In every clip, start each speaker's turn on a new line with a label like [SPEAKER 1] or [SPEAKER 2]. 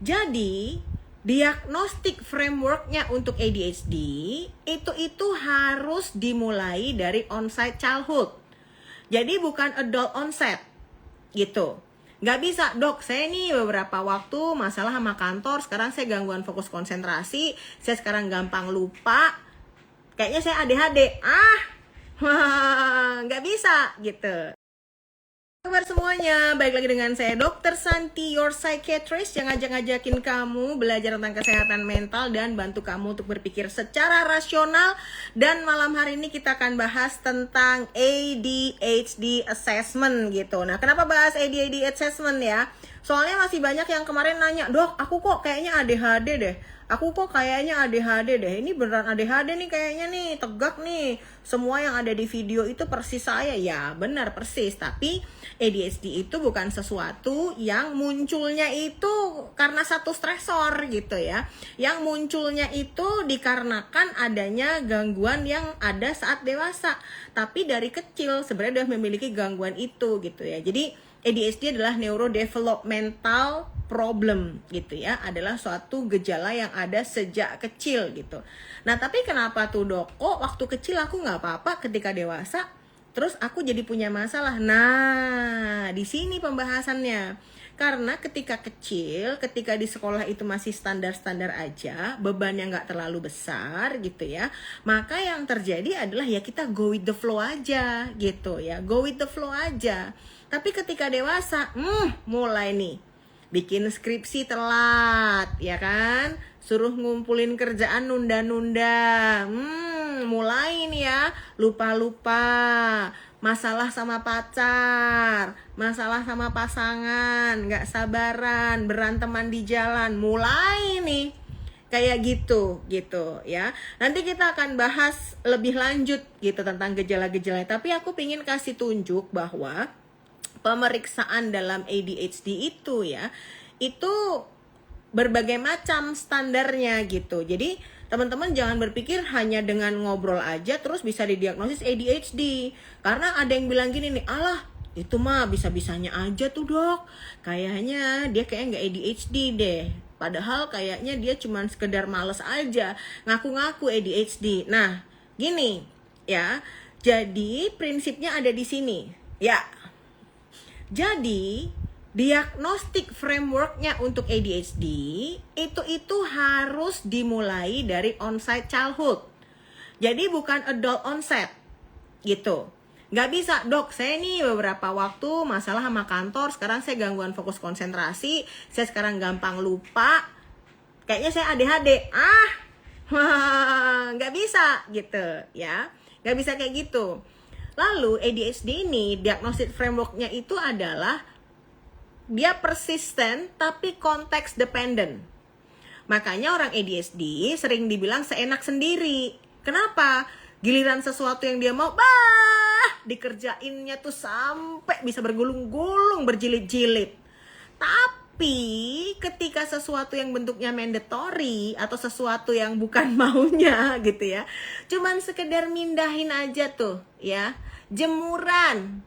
[SPEAKER 1] Jadi, diagnostik frameworknya untuk ADHD itu harus dimulai dari onset childhood. Jadi bukan adult onset gitu. Nggak bisa, dok, saya nih beberapa waktu masalah sama kantor, sekarang saya gangguan fokus konsentrasi, saya sekarang gampang lupa, kayaknya saya ADHD. Nggak bisa gitu. Kabar semuanya, balik lagi dengan saya Dr. Santi, your psychiatrist, yang ngajakin kamu belajar tentang kesehatan mental dan bantu kamu untuk berpikir secara rasional. Dan malam hari ini kita akan bahas tentang ADHD assessment gitu. Nah, kenapa bahas ADHD assessment ya? Soalnya masih banyak yang kemarin nanya, dok, aku kok kayaknya ADHD deh. Aku kok kayaknya ADHD deh. Ini beneran ADHD nih kayaknya nih, tegak nih. Semua yang ada di video itu persis saya. Ya benar persis. Tapi ADHD itu bukan sesuatu yang munculnya itu karena satu stresor gitu ya. Yang munculnya itu dikarenakan adanya gangguan yang ada saat dewasa. Tapi dari kecil sebenarnya udah memiliki gangguan itu gitu ya. Jadi ADHD adalah neurodevelopmental problem gitu ya, adalah suatu gejala yang ada sejak kecil gitu. Nah tapi kenapa tuh dok? Kok waktu kecil aku nggak apa-apa, ketika dewasa terus aku jadi punya masalah? Nah di sini pembahasannya. Karena ketika kecil, ketika di sekolah itu masih standar-standar aja, bebannya nggak terlalu besar gitu ya, maka yang terjadi adalah ya kita go with the flow aja gitu ya, go with the flow aja. Tapi ketika dewasa, mulai nih bikin skripsi telat, ya kan? Suruh ngumpulin kerjaan nunda-nunda. Mulai nih ya, lupa-lupa. Masalah sama pacar, masalah sama pasangan, gak sabaran, beranteman di jalan. Mulai nih kayak gitu ya. Nanti kita akan bahas lebih lanjut gitu tentang gejala-gejalanya. Tapi aku pengen kasih tunjuk bahwa pemeriksaan dalam ADHD itu ya, itu berbagai macam standarnya gitu. Jadi teman-teman jangan berpikir hanya dengan ngobrol aja terus bisa didiagnosis ADHD. Karena ada yang bilang gini nih, alah itu mah bisa-bisanya aja tuh dok, kayaknya dia kayak nggak ADHD deh. Padahal kayaknya dia cuma sekedar males aja, ngaku-ngaku ADHD. Nah gini ya, jadi prinsipnya ada di sini ya. Jadi diagnostik frameworknya untuk ADHD itu harus dimulai dari onset childhood. Jadi bukan adult onset gitu. Nggak bisa, dok, saya nih beberapa waktu masalah sama kantor, sekarang saya gangguan fokus konsentrasi, saya sekarang gampang lupa, kayaknya saya ADHD. Nggak bisa gitu ya, nggak bisa kayak gitu. Lalu ADHD ini diagnostic frameworknya itu adalah dia persisten tapi konteks dependent. Makanya orang ADHD sering dibilang seenak sendiri. Kenapa? Giliran sesuatu yang dia mau, dikerjainnya tuh sampai bisa bergulung-gulung, berjilid-jilid. Tapi ketika sesuatu yang bentuknya mandatory atau sesuatu yang bukan maunya gitu ya, cuman sekedar mindahin aja tuh ya, jemuran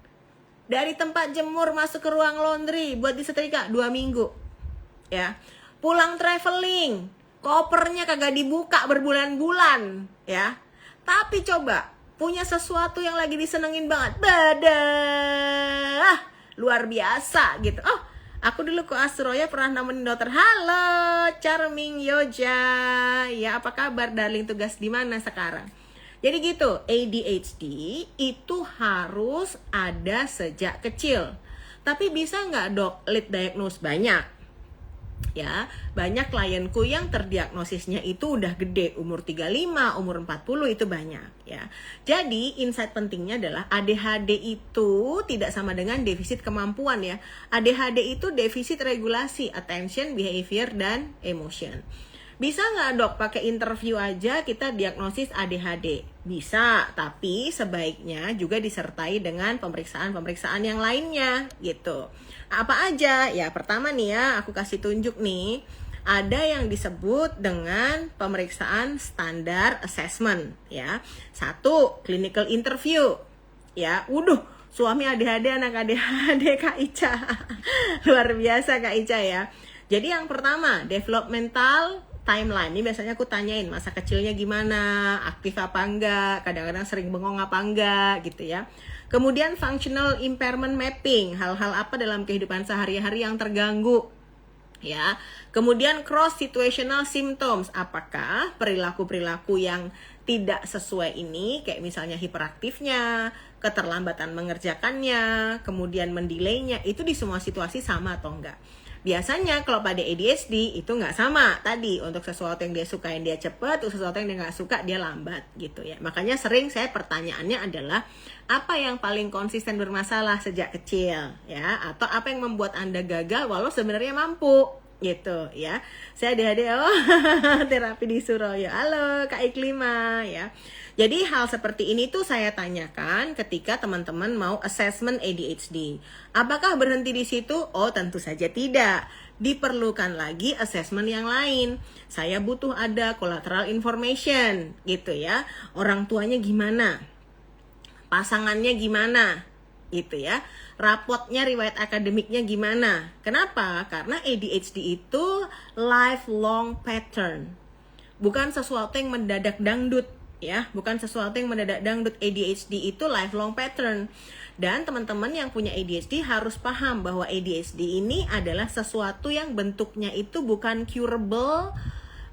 [SPEAKER 1] dari tempat jemur masuk ke ruang laundry buat disetrika 2 minggu ya, pulang traveling kopernya kagak dibuka berbulan-bulan ya. Tapi coba punya sesuatu yang lagi disenengin banget, luar biasa gitu. Aku dulu ke Asroya pernah nemenin dokter. Halo, Charming Yoja. Ya, apa kabar darling? Tugas di mana sekarang? Jadi gitu, ADHD itu harus ada sejak kecil. Tapi bisa nggak dok late diagnose? Banyak. Ya, banyak klienku yang terdiagnosisnya itu udah gede, umur 35, umur 40 itu banyak ya. Jadi insight pentingnya adalah ADHD itu tidak sama dengan defisit kemampuan ya. ADHD itu defisit regulasi, attention, behavior, dan emotion. Bisa nggak dok pakai interview aja kita diagnosis ADHD? Bisa, tapi sebaiknya juga disertai dengan pemeriksaan-pemeriksaan yang lainnya gitu. Apa aja? Ya pertama nih ya, aku kasih tunjuk nih. Ada yang disebut dengan pemeriksaan standar assessment ya. 1, clinical interview ya. Suami ADHD, anak ADHD Kak Ica. Luar biasa Kak Ica ya. Jadi yang pertama, developmental timeline. Ini biasanya aku tanyain masa kecilnya gimana, aktif apa enggak, kadang-kadang sering bengong apa enggak gitu ya. Kemudian functional impairment mapping, hal-hal apa dalam kehidupan sehari-hari yang terganggu ya. Kemudian cross situational symptoms, apakah perilaku-perilaku yang tidak sesuai ini kayak misalnya hiperaktifnya, keterlambatan mengerjakannya, kemudian mendelaynya, itu di semua situasi sama atau enggak. Biasanya kalau pada ADHD itu nggak sama tadi, untuk sesuatu yang dia sukain dia cepet, untuk sesuatu yang dia nggak suka dia lambat gitu ya. Makanya sering saya pertanyaannya adalah apa yang paling konsisten bermasalah sejak kecil ya, atau apa yang membuat Anda gagal walau sebenarnya mampu gitu ya. Saya ADHD, terapi di Surabaya. Halo Kak Iklima ya. Jadi hal seperti ini tuh saya tanyakan ketika teman-teman mau assessment ADHD. Apakah berhenti di situ? Oh, tentu saja tidak. Diperlukan lagi assessment yang lain. Saya butuh ada collateral information gitu ya. Orang tuanya gimana? Pasangannya gimana? Gitu ya. Rapotnya, riwayat akademiknya gimana? Kenapa? Karena ADHD itu lifelong pattern. Bukan sesuatu yang mendadak dangdut. Ya, bukan sesuatu yang mendadak dangdut. ADHD itu lifelong pattern. Dan teman-teman yang punya ADHD harus paham bahwa ADHD ini adalah sesuatu yang bentuknya itu bukan curable,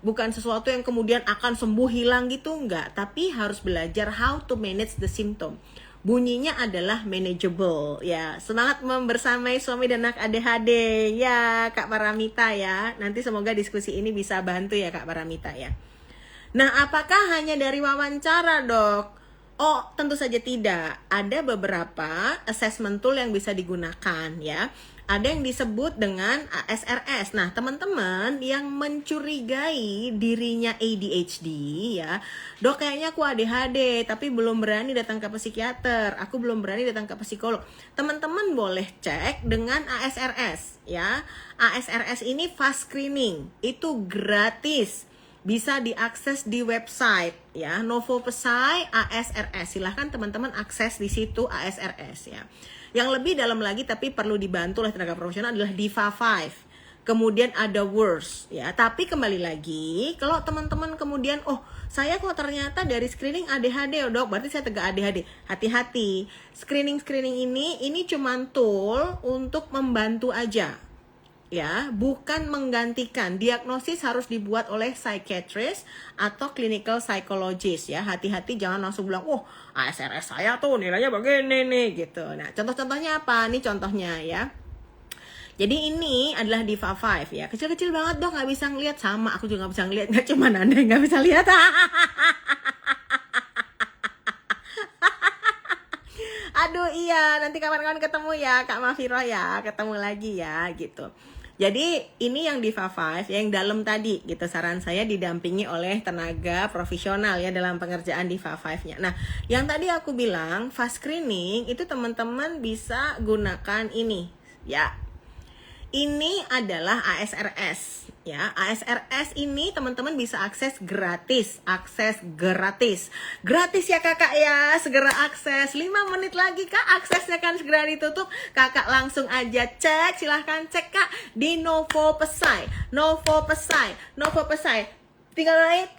[SPEAKER 1] bukan sesuatu yang kemudian akan sembuh hilang gitu, enggak. Tapi harus belajar how to manage the symptom. Bunyinya adalah manageable ya. Semangat membersamai suami dan anak ADHD ya Kak Paramita ya. Nanti semoga diskusi ini bisa bantu ya Kak Paramita ya. Nah, apakah hanya dari wawancara, Dok? Oh, tentu saja tidak. Ada beberapa assessment tool yang bisa digunakan ya. Ada yang disebut dengan ASRS. Nah, teman-teman yang mencurigai dirinya ADHD ya, Dok kayaknya aku ADHD tapi belum berani datang ke psikiater, aku belum berani datang ke psikolog. Teman-teman boleh cek dengan ASRS ya. ASRS ini fast screening, itu gratis. Bisa diakses di website ya, Novo Pesai ASRS. Silahkan teman-teman akses di situ ASRS ya. Yang lebih dalam lagi tapi perlu dibantu oleh tenaga profesional adalah DIVA-5. Kemudian ada WORS ya. Tapi kembali lagi, kalau teman-teman kemudian saya kok ternyata dari screening ADHD Dok, berarti saya tegak ADHD. Hati-hati. Screening ini cuma tool untuk membantu aja. Ya, bukan menggantikan. Diagnosis harus dibuat oleh psychiatrist atau clinical psychologist ya. Hati-hati jangan langsung bilang, ASRS saya tuh nilainya begini nih gitu. Nah, contoh-contohnya apa? Nih contohnya ya. Jadi ini adalah DIVA-5 ya. Kecil-kecil banget Dok, nggak bisa ngeliat. Sama, aku juga nggak bisa ngeliat. Nggak cuma Anda yang nggak bisa lihat. Aduh iya, nanti kapan-kapan ketemu ya Kak Mafiro ya. Ketemu lagi ya gitu. Jadi ini yang DIVA-5 yang dalam tadi gitu, saran saya didampingi oleh tenaga profesional ya dalam pengerjaan DIVA-5-nya. Nah, yang tadi aku bilang fast screening itu teman-teman bisa gunakan ini ya. Ini adalah ASRS ya. ASRS ini teman-teman bisa akses gratis. Gratis ya Kakak ya. Segera akses. 5 menit lagi Kak, aksesnya kan segera ditutup. Kakak langsung aja cek. Silahkan cek Kak di Novo Pesai. Tinggal naik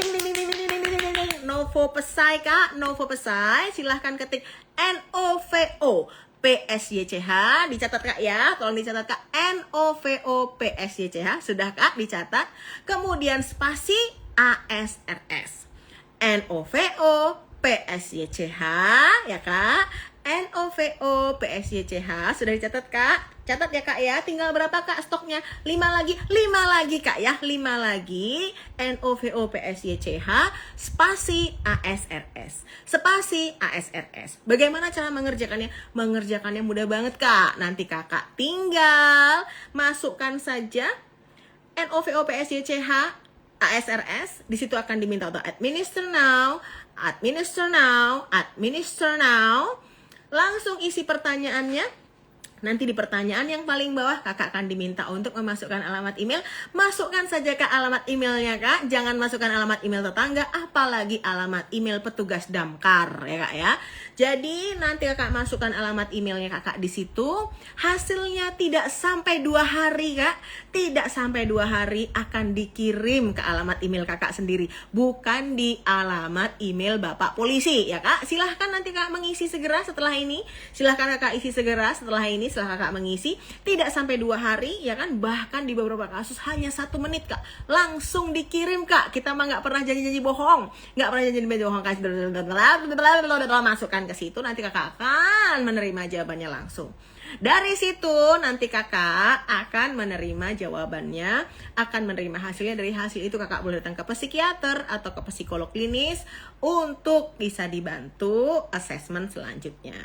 [SPEAKER 1] Novo Pesai Kak. Novo Pesai. Silahkan ketik NOVO PSYCH, dicatat Kak ya, tolong dicatat Kak, NOVO PSYCH, sudah Kak dicatat, kemudian spasi ASRS, NOVO PSYCH ya Kak, NOVO PSYCH, sudah dicatat Kak, catat ya Kak ya, tinggal berapa Kak stoknya, 5 lagi Kak ya, 5 lagi, NOVO PSYCH, spasi ASRS, Bagaimana cara mengerjakannya? Mengerjakannya mudah banget Kak, nanti Kakak tinggal masukkan saja NOVO PSYCH ASRS, di situ akan diminta untuk administer now, langsung isi pertanyaannya, Nanti di pertanyaan yang paling bawah kakak akan diminta untuk memasukkan alamat email. Masukkan saja kak alamat emailnya kak. Jangan masukkan alamat email tetangga, apalagi alamat email petugas damkar ya kak ya. Jadi nanti kakak masukkan alamat emailnya kakak di situ. Hasilnya tidak sampai 2 hari kak. Tidak sampai 2 hari akan dikirim ke alamat email kakak sendiri. Bukan di alamat email bapak polisi ya kak. Silahkan nanti kakak mengisi segera setelah ini. Silahkan kakak isi segera setelah ini. Setelah kakak mengisi, tidak sampai 2 hari ya kan, bahkan di beberapa kasus hanya 1 menit kak, langsung dikirim kak. Kita mah nggak pernah janji-janji bohong, nggak pernah janji-janji bohong. Masukkan ke situ, nanti kakak akan menerima jawabannya langsung. Dari situ nanti kakak akan menerima jawabannya, akan menerima hasilnya. Dari hasil itu kakak boleh datang ke psikiater atau ke psikolog klinis untuk bisa dibantu asesmen selanjutnya.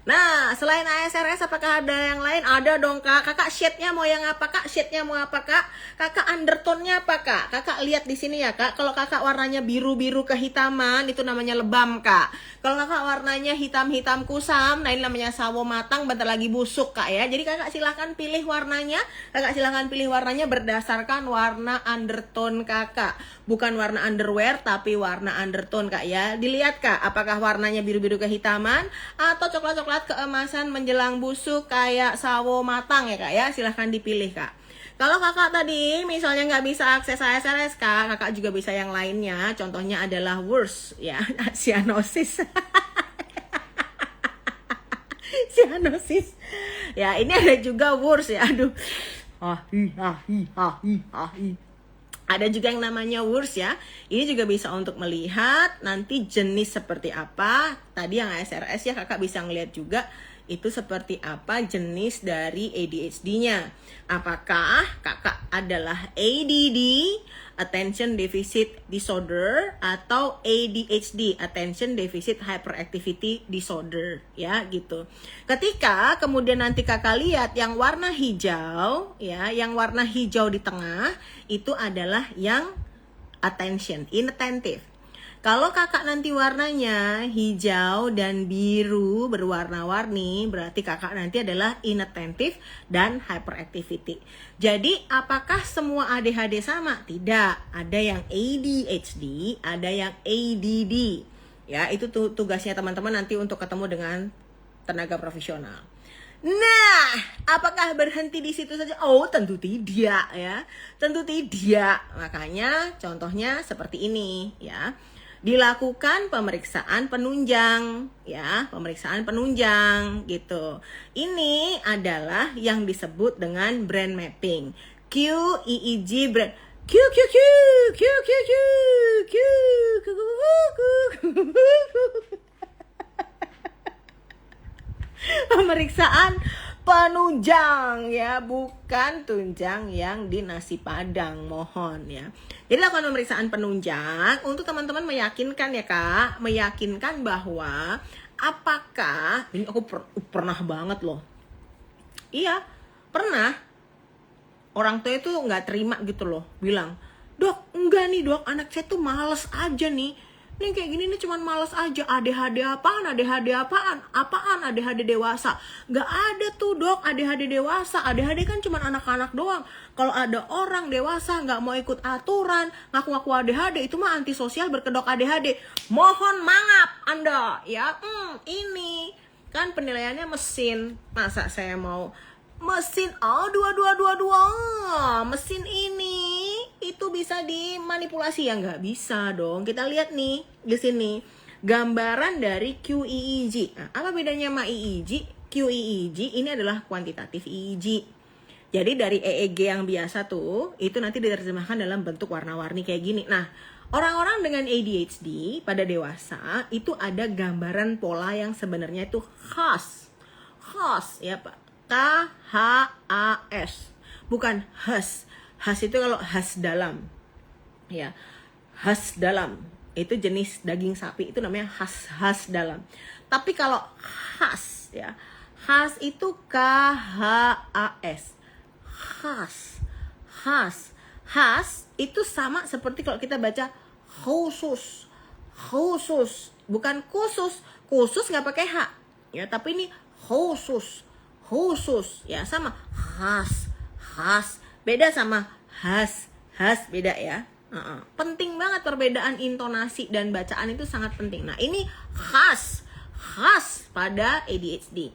[SPEAKER 1] Nah, selain ASRS apakah ada yang lain? Ada dong kak. Kakak shade-nya mau yang apa kak? Shade-nya mau apa kak? Kakak undertone-nya apa kak? Kakak lihat di sini ya kak. Kalau kakak warnanya biru-biru kehitaman, itu namanya lebam kak. Kalau kakak warnanya hitam-hitam kusam, nah ini namanya sawo matang, bentar lagi busuk kak ya. Jadi kakak silahkan pilih warnanya. Kakak silahkan pilih warnanya berdasarkan warna undertone kakak. Bukan warna underwear, tapi warna undertone kak ya. Dilihat kak, apakah warnanya biru-biru kehitaman atau coklat-coklat keemasan menjelang busuk kayak sawo matang ya kak ya. Silahkan dipilih kak. Kalau kakak tadi misalnya nggak bisa akses ASRS kak, kakak juga bisa yang lainnya. Contohnya adalah WURS ya, cyanosis. Cyanosis ya, ini ada juga WURS ya. Aduh, ada juga yang namanya WURS ya. Ini juga bisa untuk melihat nanti jenis seperti apa. Tadi yang ASRS ya, kakak bisa ngeliat juga itu seperti apa jenis dari ADHD-nya. Apakah kakak adalah ADD, Attention Deficit Disorder, atau ADHD, Attention Deficit Hyperactivity Disorder, ya gitu. Ketika kemudian nanti kakak lihat yang warna hijau, ya, yang warna hijau di tengah itu adalah yang attention, inattentive. Kalau kakak nanti warnanya hijau dan biru berwarna-warni, berarti kakak nanti adalah inattentive dan hyperactivity. Jadi apakah semua ADHD sama? Tidak. Ada yang ADHD, ada yang ADD. Ya, itu tugasnya teman-teman nanti untuk ketemu dengan tenaga profesional. Nah, apakah berhenti di situ saja? Oh, tentu tidak ya. Tentu tidak. Makanya contohnya seperti ini ya. Dilakukan pemeriksaan penunjang ya, pemeriksaan penunjang gitu. Ini adalah yang disebut dengan brain mapping. QEEG brain Q Q Q Q Q Q Q pemeriksaan penunjang ya, bukan tunjang yang di nasi padang, mohon ya. Jadi lakukan pemeriksaan penunjang untuk teman-teman meyakinkan ya kak, meyakinkan bahwa apakah ini aku pernah banget loh. Iya, pernah. Orang tua itu nggak terima gitu loh, bilang, dok enggak nih dok, anak saya tuh males aja nih. Nih kayak gini nih cuman males aja. ADHD apaan? ADHD apaan? Apaan ADHD dewasa? Gak ada tuh dok ADHD dewasa. ADHD kan cuman anak-anak doang. Kalau ada orang dewasa gak mau ikut aturan, ngaku-ngaku ADHD, itu mah antisosial berkedok ADHD. Mohon maaf Anda ya. Ini kan penilaiannya mesin. Masa saya mau mesin mesin ini itu bisa dimanipulasi ya? Nggak bisa dong. Kita lihat nih di sini gambaran dari QEEG. Nah, apa bedanya sama EEG? QEEG ini adalah kuantitatif EEG. Jadi dari EEG yang biasa tuh itu nanti diterjemahkan dalam bentuk warna-warni kayak gini. Nah, orang-orang dengan ADHD pada dewasa itu ada gambaran pola yang sebenarnya itu khas ya Pak. KHAS, bukan khas. Khas itu kalau khas dalam ya, khas dalam itu jenis daging sapi, itu namanya khas dalam. Tapi kalau khas ya, khas itu KHAS. Khas itu sama seperti kalau kita baca khusus, bukan khusus nggak pakai H ya, tapi ini khusus khusus ya, sama khas beda sama khas beda ya. Penting banget perbedaan intonasi dan bacaan itu sangat penting. Nah ini khas pada ADHD.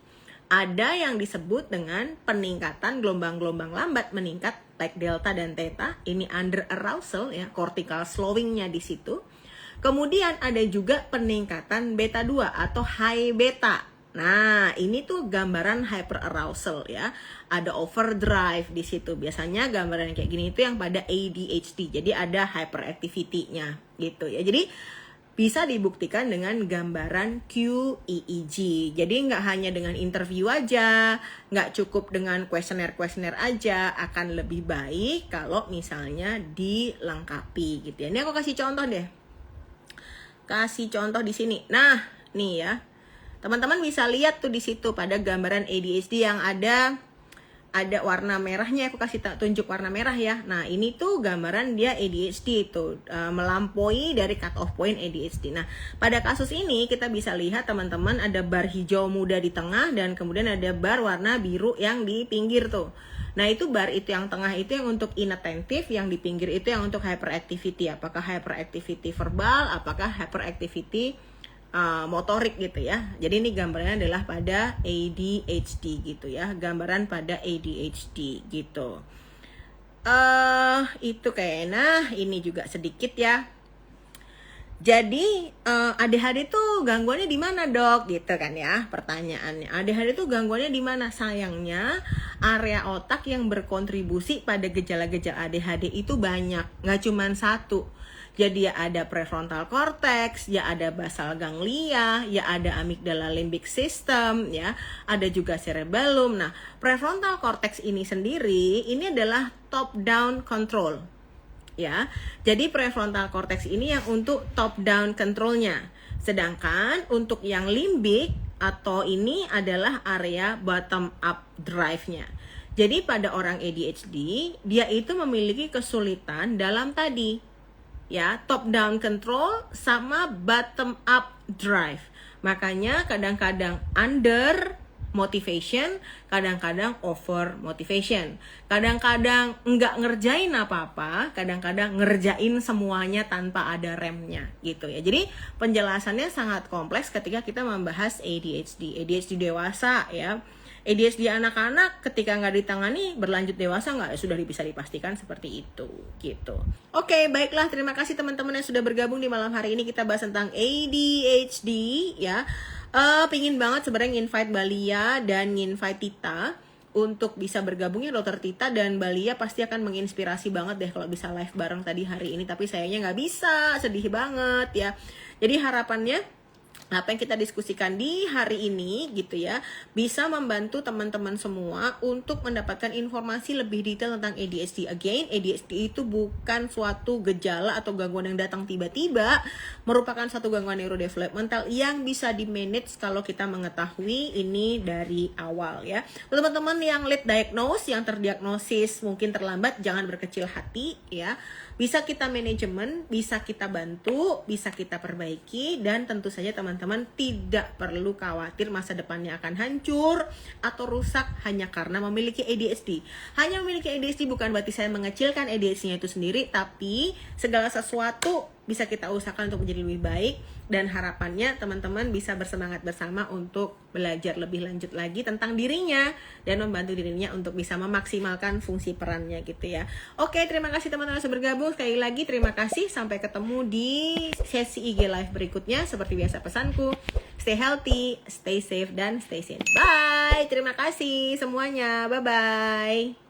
[SPEAKER 1] Ada yang disebut dengan peningkatan gelombang-gelombang lambat meningkat like delta dan theta. Ini under arousal ya, cortical slowingnya di situ. Kemudian ada juga peningkatan beta 2 atau high beta. Nah, ini tuh gambaran hyperarousal ya. Ada overdrive di situ. Biasanya gambaran kayak gini itu yang pada ADHD. Jadi ada hyperactivity-nya gitu ya. Jadi bisa dibuktikan dengan gambaran QEEG. Jadi nggak hanya dengan interview aja, nggak cukup dengan kuesioner aja, akan lebih baik kalau misalnya dilengkapi gitu ya. Ini aku kasih contoh deh. Kasih contoh di sini. Nah, nih ya. Teman-teman bisa lihat tuh di situ pada gambaran ADHD yang ada warna merahnya. Aku kasih tunjuk warna merah ya. Nah ini tuh gambaran dia ADHD itu melampaui dari cut off point ADHD. Nah pada kasus ini kita bisa lihat teman-teman ada bar hijau muda di tengah dan kemudian ada bar warna biru yang di pinggir tuh. Nah itu bar itu yang tengah itu yang untuk inattentive, yang di pinggir itu yang untuk hyperactivity. Apakah hyperactivity verbal, apakah hyperactivity motorik gitu ya. Jadi ini gambarnya adalah pada ADHD gitu ya. Gambaran pada ADHD gitu. Itu kayaknya ini juga sedikit ya. Jadi ADHD tuh gangguannya di mana dok? Gitu kan ya pertanyaannya. ADHD tuh gangguannya di mana? Sayangnya area otak yang berkontribusi pada gejala-gejala ADHD itu banyak, nggak cuma satu. Jadi ya ada prefrontal cortex, ya ada basal ganglia, ya ada amygdala limbic system, ya ada juga cerebellum. Nah, prefrontal cortex ini sendiri ini adalah top down control. Ya. Jadi prefrontal cortex ini yang untuk top down controlnya. Sedangkan untuk yang limbic atau ini adalah area bottom up drive-nya. Jadi pada orang ADHD, dia itu memiliki kesulitan dalam tadi ya, top down control sama bottom up drive. Makanya kadang-kadang under motivation, kadang-kadang over motivation. Kadang-kadang nggak ngerjain apa-apa, kadang-kadang ngerjain semuanya tanpa ada remnya gitu ya. Jadi penjelasannya sangat kompleks ketika kita membahas ADHD. ADHD dewasa ya. ADHD anak-anak ketika nggak ditangani berlanjut dewasa nggak, sudah bisa dipastikan seperti itu gitu. Oke, baiklah, terima kasih teman-teman yang sudah bergabung di malam hari ini. Kita bahas tentang ADHD ya. Pingin banget sebenarnya invite Balia dan invite Tita untuk bisa bergabungnya Dokter Tita dan Balia pasti akan menginspirasi banget deh kalau bisa live bareng tadi hari ini. Tapi sayangnya nggak bisa, sedih banget ya. Jadi harapannya apa yang kita diskusikan di hari ini gitu ya bisa membantu teman-teman semua untuk mendapatkan informasi lebih detail tentang ADHD. Again, ADHD itu bukan suatu gejala atau gangguan yang datang tiba-tiba, merupakan suatu gangguan neurodevelopmental yang bisa di-manage kalau kita mengetahui ini dari awal ya. Teman-teman yang late diagnose, yang terdiagnosis mungkin terlambat, jangan berkecil hati ya. Bisa kita manajemen, bisa kita bantu, bisa kita perbaiki, dan tentu saja teman-teman tidak perlu khawatir masa depannya akan hancur atau rusak hanya karena memiliki ADHD. Hanya memiliki ADHD bukan berarti saya mengecilkan ADHD-nya itu sendiri, tapi segala sesuatu bisa kita usahakan untuk menjadi lebih baik, dan harapannya teman-teman bisa bersemangat bersama untuk belajar lebih lanjut lagi tentang dirinya dan membantu dirinya untuk bisa memaksimalkan fungsi perannya gitu ya. Oke, terima kasih teman-teman sudah bergabung. Sekali lagi terima kasih, sampai ketemu di sesi IG live berikutnya. Seperti biasa pesanku, stay healthy, stay safe, dan stay sane. Bye, terima kasih semuanya, bye-bye.